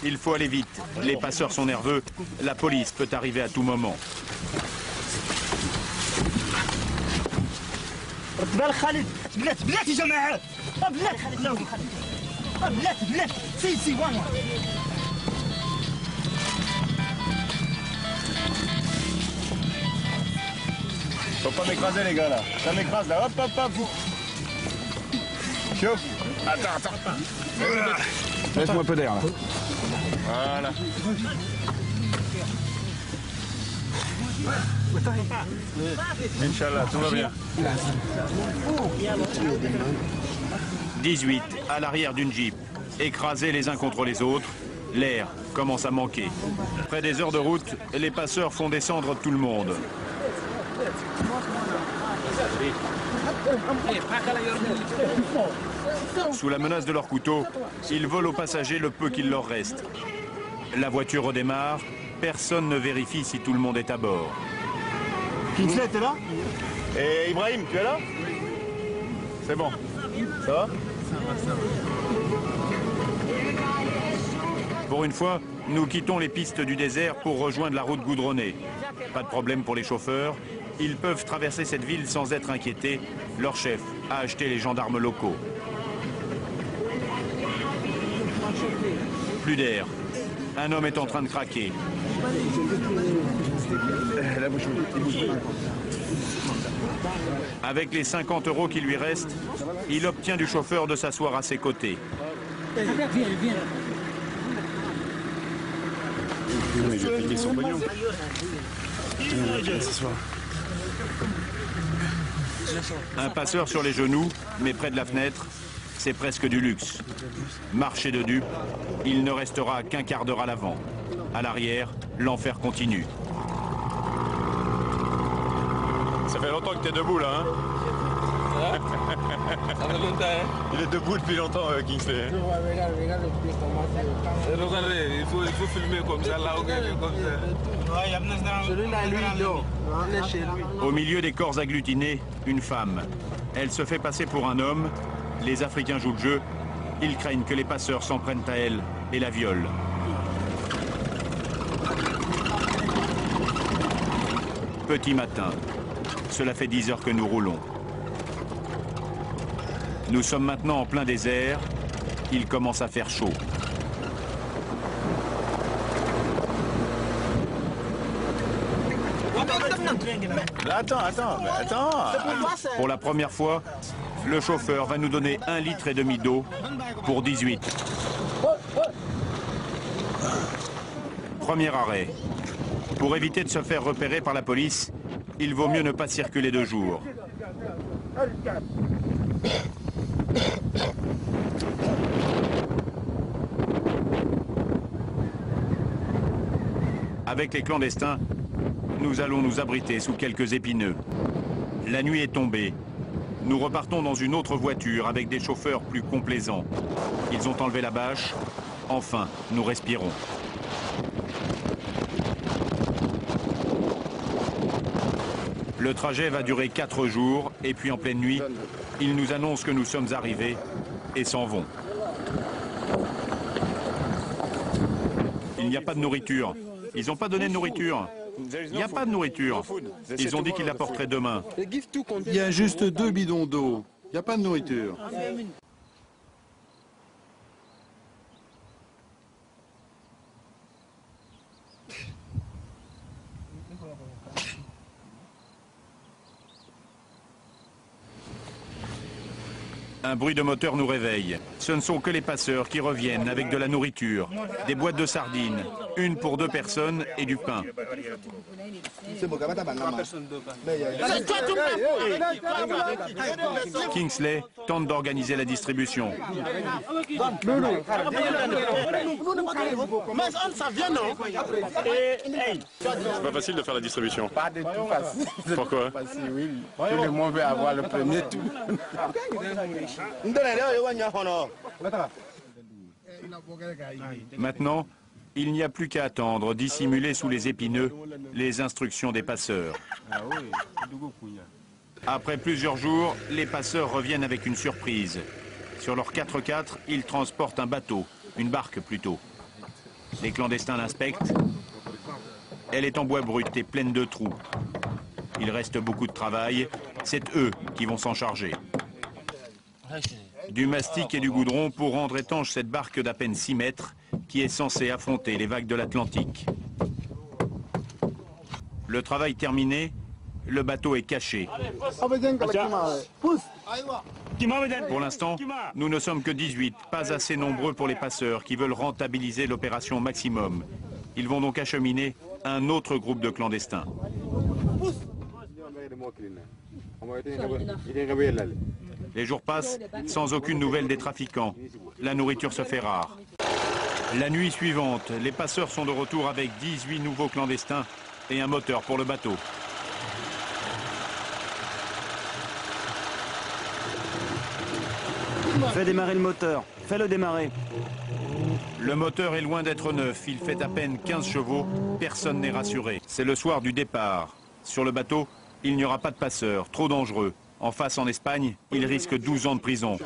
Il faut aller vite. Les passeurs sont nerveux. La police peut arriver à tout moment. Faut pas m'écraser les gars là. Ça m'écrase là. Hop hop hop. Chauffe. Attends. Laisse-moi un peu d'air là. Voilà. Inch'Allah, tout va bien. 18 à l'arrière d'une Jeep. Écrasés les uns contre les autres, l'air commence à manquer. Après des heures de route, les passeurs font descendre tout le monde. Sous la menace de leur couteau, ils volent aux passagers le peu qu'il leur reste. La voiture redémarre, personne ne vérifie si tout le monde est à bord. Kingsley, t'es là? Et Ibrahim, tu es là? C'est bon. Ça va? Pour une fois, nous quittons les pistes du désert pour rejoindre la route goudronnée. Pas de problème pour les chauffeurs. Ils peuvent traverser cette ville sans être inquiétés. Leur chef a acheté les gendarmes locaux. Plus d'air. Un homme est en train de craquer. Avec les 50 € qui lui restent, il obtient du chauffeur de s'asseoir à ses côtés. Mais je vais payer son pognon. Un passeur sur les genoux, mais près de la fenêtre, c'est presque du luxe. Marché de dupes, il ne restera qu'un quart d'heure à l'avant. À l'arrière, l'enfer continue. Ça fait longtemps que t'es debout là, hein? Ça fait longtemps, hein? Il est debout depuis longtemps, Kingsley. Regardez, il faut filmer comme ça, là, comme ça. Celui-là, lui, non. On est chez lui. Au milieu des corps agglutinés, une femme. Elle se fait passer pour un homme. Les Africains jouent le jeu. Ils craignent que les passeurs s'en prennent à elle et la violent. Petit matin. Cela fait 10 heures que nous roulons. Nous sommes maintenant en plein désert. Il commence à faire chaud. Attends. Pour la première fois, le chauffeur va nous donner 1,5 litre d'eau pour 18. Premier arrêt. Pour éviter de se faire repérer par la police, il vaut mieux ne pas circuler de jour. Avec les clandestins, nous allons nous abriter sous quelques épineux. La nuit est tombée. Nous repartons dans une autre voiture avec des chauffeurs plus complaisants. Ils ont enlevé la bâche. Enfin, nous respirons. Le trajet va durer 4 jours et puis en pleine nuit, ils nous annoncent que nous sommes arrivés et s'en vont. Il n'y a pas de nourriture. Ils n'ont pas donné de nourriture. Il n'y a pas de nourriture. Ils ont dit qu'ils l'apporteraient demain. Il y a juste 2 bidons d'eau. Il n'y a pas de nourriture. Un bruit de moteur nous réveille. Ce ne sont que les passeurs qui reviennent avec de la nourriture, des boîtes de sardines, une pour 2 personnes et du pain. Kingsley tente d'organiser la distribution. C'est pas facile de faire la distribution. Pas de tout facile. Pourquoi? Tout le monde veut avoir le premier tour. Maintenant, il n'y a plus qu'à attendre, dissimuler sous les épineux, les instructions des passeurs. Après plusieurs jours, les passeurs reviennent avec une surprise. Sur leur 4x4, ils transportent un bateau, une barque plutôt. Les clandestins l'inspectent. Elle est en bois brut et pleine de trous. Il reste beaucoup de travail. C'est eux qui vont s'en charger. Du mastic et du goudron pour rendre étanche cette barque d'à peine 6 mètres qui est censée affronter les vagues de l'Atlantique. Le travail terminé, le bateau est caché. Pour l'instant, nous ne sommes que 18, pas assez nombreux pour les passeurs qui veulent rentabiliser l'opération maximum. Ils vont donc acheminer un autre groupe de clandestins. Les jours passent sans aucune nouvelle des trafiquants. La nourriture se fait rare. La nuit suivante, les passeurs sont de retour avec 18 nouveaux clandestins et un moteur pour le bateau. Fais démarrer le moteur. Fais-le démarrer. Le moteur est loin d'être neuf. Il fait à peine 15 chevaux. Personne n'est rassuré. C'est le soir du départ. Sur le bateau, il n'y aura pas de passeurs. Trop dangereux. En face, en Espagne, il risque 12 ans de prison.